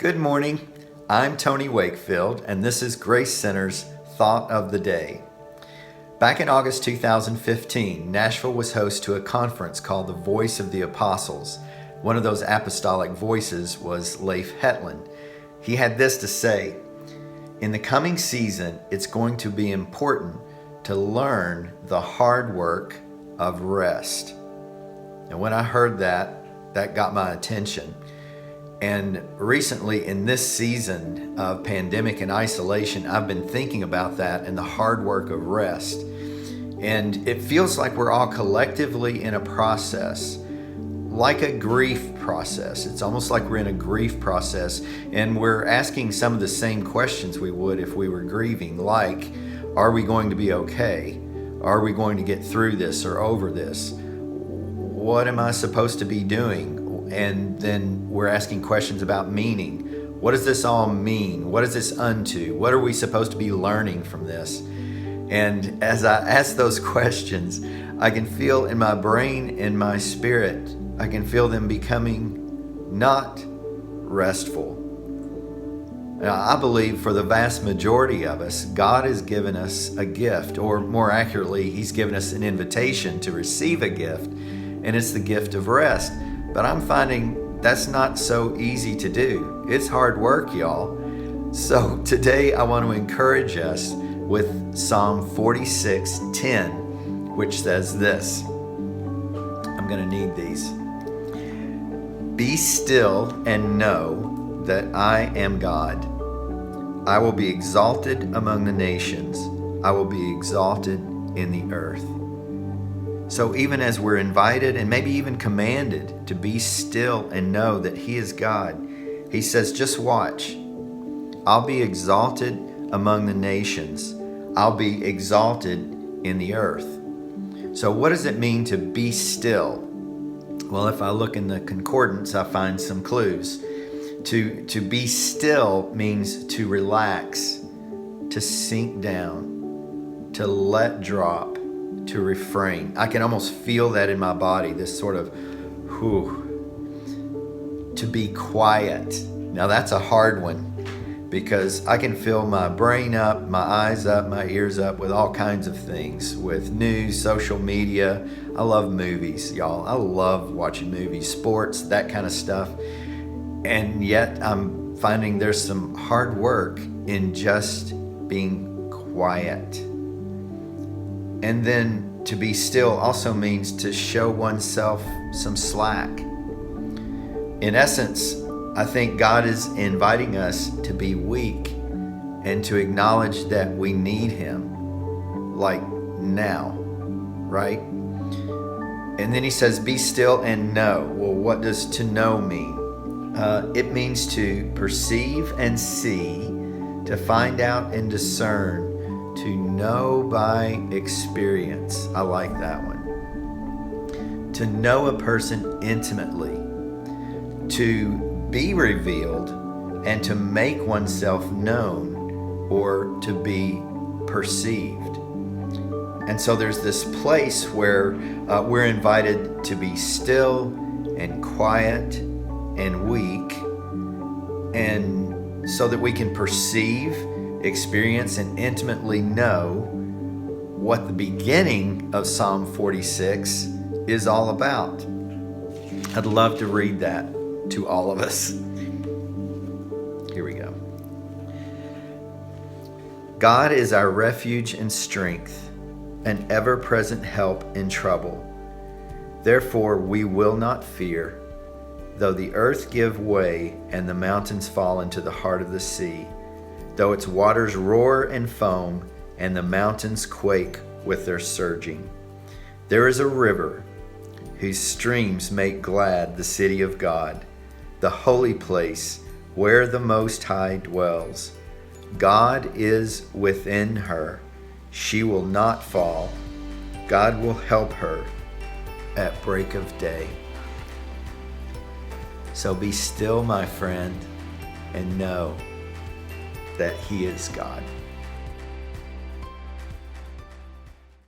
Good morning. I'm Tony Wakefield, and this is Grace Center's Thought of the Day. Back in August 2015, Nashville was host to a conference called The Voice of the Apostles. One of those apostolic voices was Leif Hetland. He had this to say: "In the coming season, it's going to be important to learn the hard work of rest." And when I heard that got my attention. And recently in this season of pandemic and isolation, I've been thinking about that and the hard work of rest. And it feels like we're all collectively in a process, like a grief process. It's almost like we're in a grief process, and we're asking some of the same questions we would if we were grieving, like, are we going to be okay? Are we going to get through this or over this? What am I supposed to be doing? And then we're asking questions about meaning. What does this all mean? What is this unto? What are we supposed to be learning from this? And as I ask those questions, I can feel in my brain and my spirit, I can feel them becoming not restful. Now, I believe for the vast majority of us, God has given us a gift, or more accurately, He's given us an invitation to receive a gift, and it's the gift of rest. But I'm finding that's not so easy to do. It's hard work, y'all. So today I want to encourage us with Psalm 46:10, which says this. I'm going to need these. "Be still and know that I am God. I will be exalted among the nations. I will be exalted in the earth." So even as we're invited and maybe even commanded to be still and know that He is God, He says, just watch. I'll be exalted among the nations. I'll be exalted in the earth. So what does it mean to be still? Well, if I look in the concordance, I find some clues. To be still means to relax, to sink down, to let drop, to refrain. I can almost feel that in my body, this sort of to be quiet. Now that's a hard one, because I can fill my brain up, my eyes up, my ears up with all kinds of things, with news, social media. I love movies, y'all. I love watching movies, sports, that kind of stuff. And yet I'm finding there's some hard work in just being quiet. And then to be still also means to show oneself some slack. In essence, I think God is inviting us to be weak and to acknowledge that we need Him, like now, right? And then He says, be still and know. Well, what does to know mean? It means to perceive and see, to find out and discern, to know by experience. I like that one. To know a person intimately, to be revealed, and to make oneself known or to be perceived. And so there's this place where we're invited to be still and quiet and weak, and so that we can perceive, experience, and intimately know what the beginning of Psalm 46 is all about. I'd love to read that to all of us. Here we go. "God is our refuge and strength, an ever-present help in trouble. Therefore we will not fear, though the earth give way and the mountains fall into the heart of the sea, though its waters roar and foam, and the mountains quake with their surging. There is a river whose streams make glad the city of God, the holy place where the Most High dwells. God is within her. She will not fall. God will help her at break of day." So be still, my friend, and know that He is God.